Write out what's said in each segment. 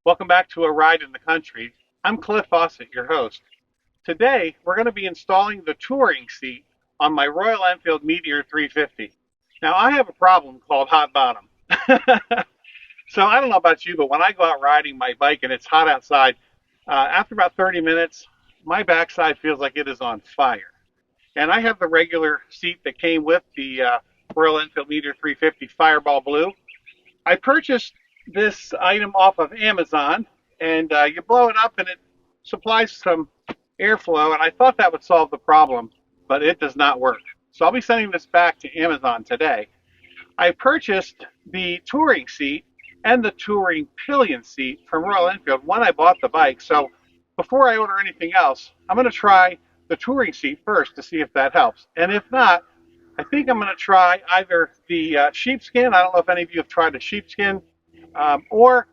Welcome back to A Ride in the Country. I'm Cliff Fawcett, your host. Today, we're going to be installing the touring seat on my Royal Enfield Meteor 350. Now, I have a problem called hot bottom. So I don't know about you, but when I go out riding my bike and it's hot outside, after about 30 minutes, my backside feels like it is on fire. And I have the regular seat that came with the Royal Enfield Meteor 350 Fireball Blue. I purchased this item off of Amazon, and you blow it up and it supplies some airflow, and I thought that would solve the problem, but it does not work. So I'll be sending this back to Amazon today. I purchased the touring seat and the touring pillion seat from Royal Enfield when I bought the bike. So before I order anything else, I'm going to try the touring seat first to see if that helps. And if not, I think I'm going to try either the sheepskin. I don't know if any of you have tried a sheepskin, or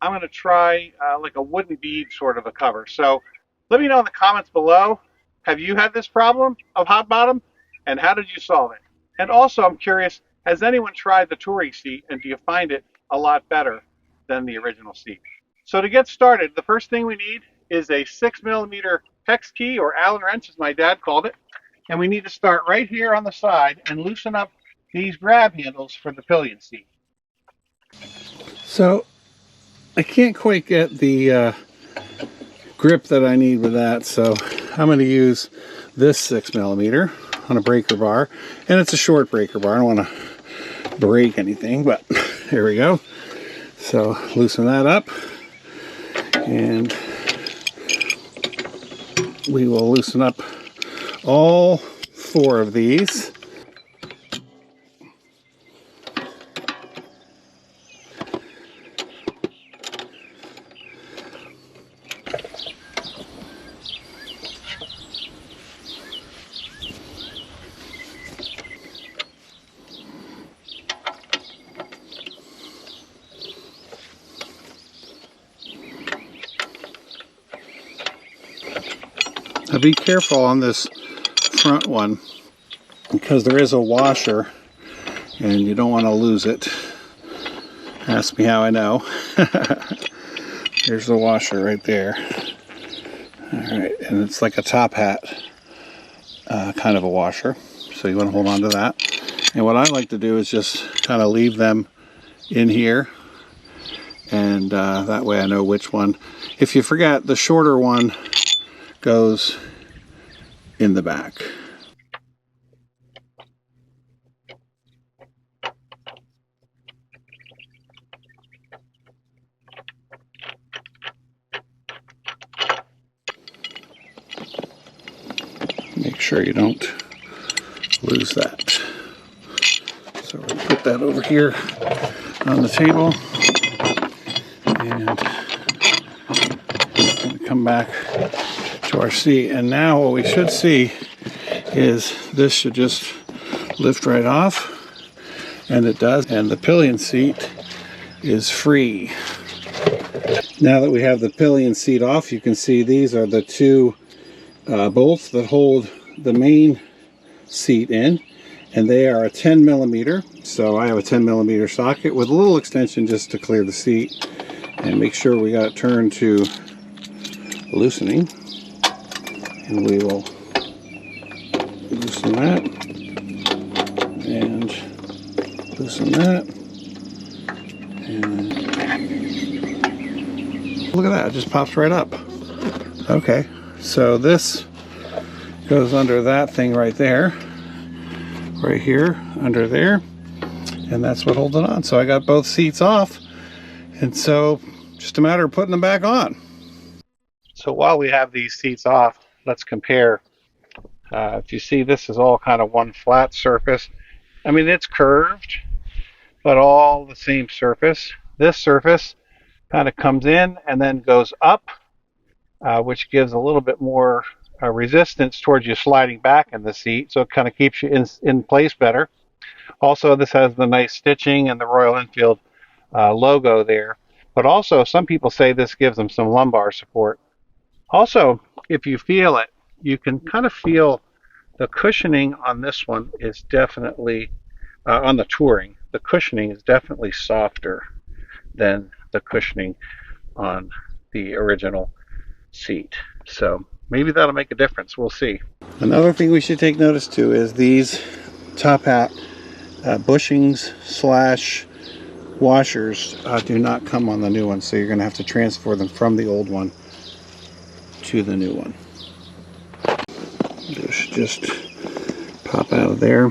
I'm going to try like a wooden bead sort of a cover. So let me know in the comments below. Have you had this problem of hot bottom, and how did you solve it? And also, I'm curious, has anyone tried the touring seat, and do you find it a lot better than the original seat? So to get started, the first thing we need is a 6mm hex key, or Allen wrench as my dad called it. And we need to start right here on the side and loosen up these grab handles for the pillion seat. So I can't quite get the grip that I need with that, so I'm going to use this 6mm on a breaker bar, and it's a short breaker bar. I don't want to break anything, but here we go. So loosen that up, and we will loosen up all 4 of these. Now be careful on this front one, because there is a washer and you don't want to lose it. Ask me how I know. There's the washer right there. Alright, and it's like a top hat kind of a washer, so you want to hold on to that. And what I like to do is just kind of leave them in here, and that way I know which one. If you forget, the shorter one goes in the back. Make sure you don't lose that. So we'll put that over here on the table, and come back to our seat. And now what we should see is this should just lift right off, and it does, and the pillion seat is free. Now that we have the pillion seat off, you can see these are the 2 bolts that hold the main seat in, and they are a 10mm. So I have a 10mm socket with a little extension just to clear the seat, and make sure we got it turned to loosening, and we will loosen that and loosen that, and look at that, it just pops right up. Okay, so this goes under that thing right there, right here under there, and that's what holds it on. So I got both seats off, and so just a matter of putting them back on. So while we have these seats off, let's compare. If you see, this is all kind of one flat surface. I mean, it's curved, but all the same surface. This surface kind of comes in and then goes up, which gives a little bit more resistance towards you sliding back in the seat, so it kind of keeps you in place better. Also, this has the nice stitching and the Royal Enfield logo there, but also some people say this gives them some lumbar support. Also, if you feel it, you can kind of feel the cushioning on this one is definitely, on the touring, the cushioning is definitely softer than the cushioning on the original seat. So maybe that'll make a difference. We'll see. Another thing we should take notice to is these top hat bushings slash washers do not come on the new one, so you're going to have to transfer them from the old one to the new one. This should just pop out of there.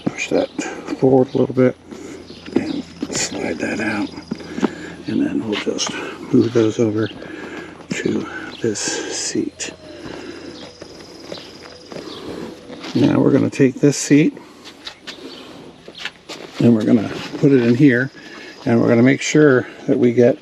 Push that forward a little bit and slide that out, and then we'll just move those over to this seat. Now we're going to take this seat and we're going to put it in here, and we're going to make sure that we get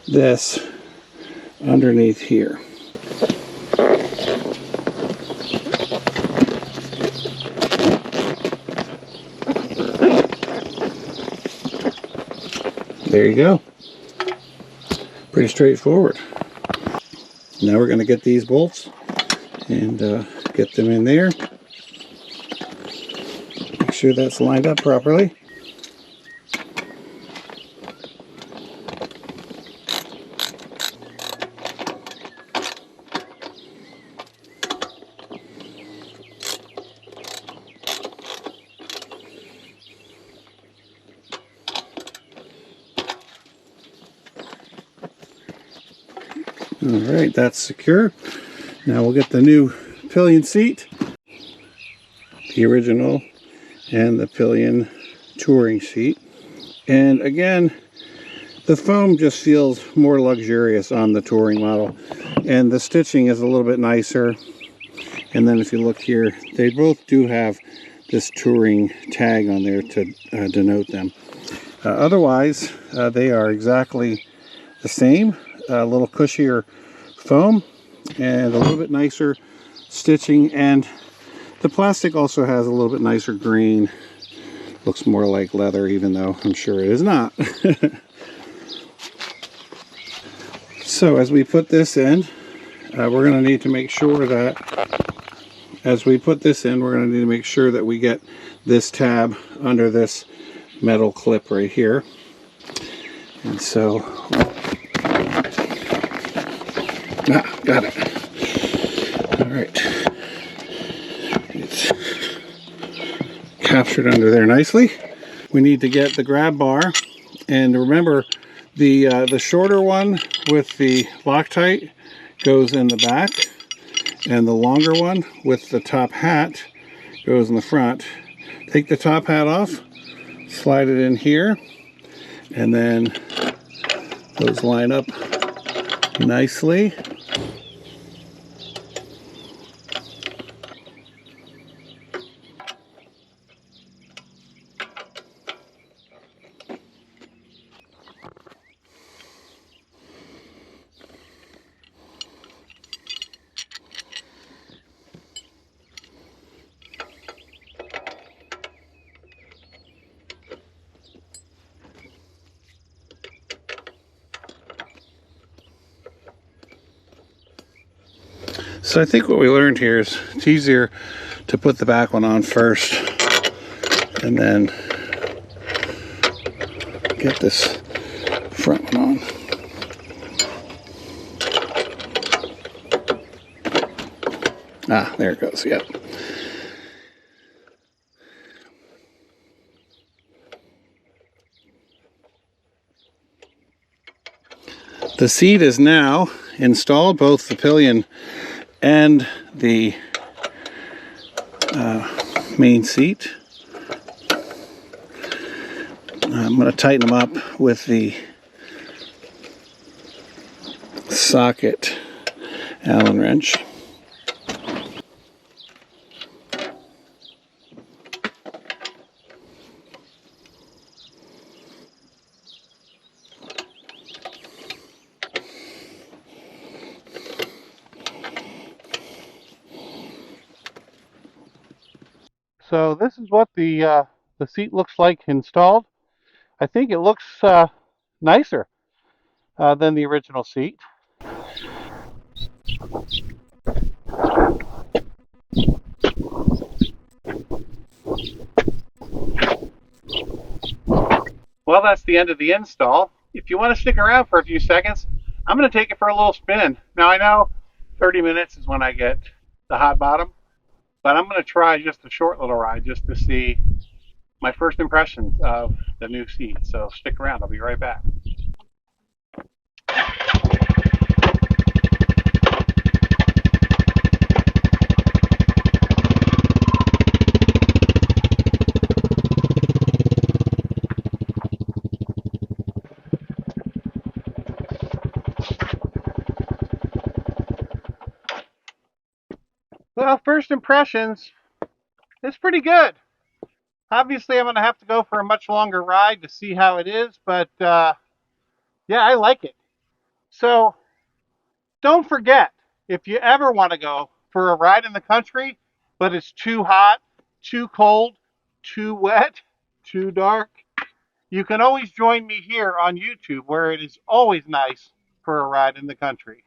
this underneath here. There you go. Pretty straightforward. Now we're going to get these bolts and get them in there. Make sure that's lined up properly. Alright, that's secure. Now we'll get the new pillion seat, the original, and the pillion touring seat. And again, the foam just feels more luxurious on the touring model, and the stitching is a little bit nicer. And then if you look here, they both do have this touring tag on there to denote them. Otherwise, they are exactly the same. A little cushier foam and a little bit nicer stitching, and the plastic also has a little bit nicer green. Looks more like leather, even though I'm sure it is not. So as we put this in, we're going to need to make sure that we get this tab under this metal clip right here. And so got it. All right. It's captured under there nicely. We need to get the grab bar, and remember the shorter one with the Loctite goes in the back, and the longer one with the top hat goes in the front. Take the top hat off, slide it in here, and then those line up nicely. So I think what we learned here is it's easier to put the back one on first and then get this front one on. Ah, there it goes, yep. The seat is now installed, both the pillion and the main seat. I'm going to tighten them up with the socket Allen wrench. So this is what the seat looks like installed. I think it looks nicer than the original seat. Well, that's the end of the install. If you want to stick around for a few seconds, I'm going to take it for a little spin. Now I know 30 minutes is when I get the hot bottom, but I'm going to try just a short little ride just to see my first impressions of the new seat. So stick around. I'll be right back. Well, first impressions, it's pretty good. Obviously, I'm going to have to go for a much longer ride to see how it is, but yeah, I like it. So don't forget, if you ever want to go for a ride in the country, but it's too hot, too cold, too wet, too dark, you can always join me here on YouTube, where it is always nice for a ride in the country.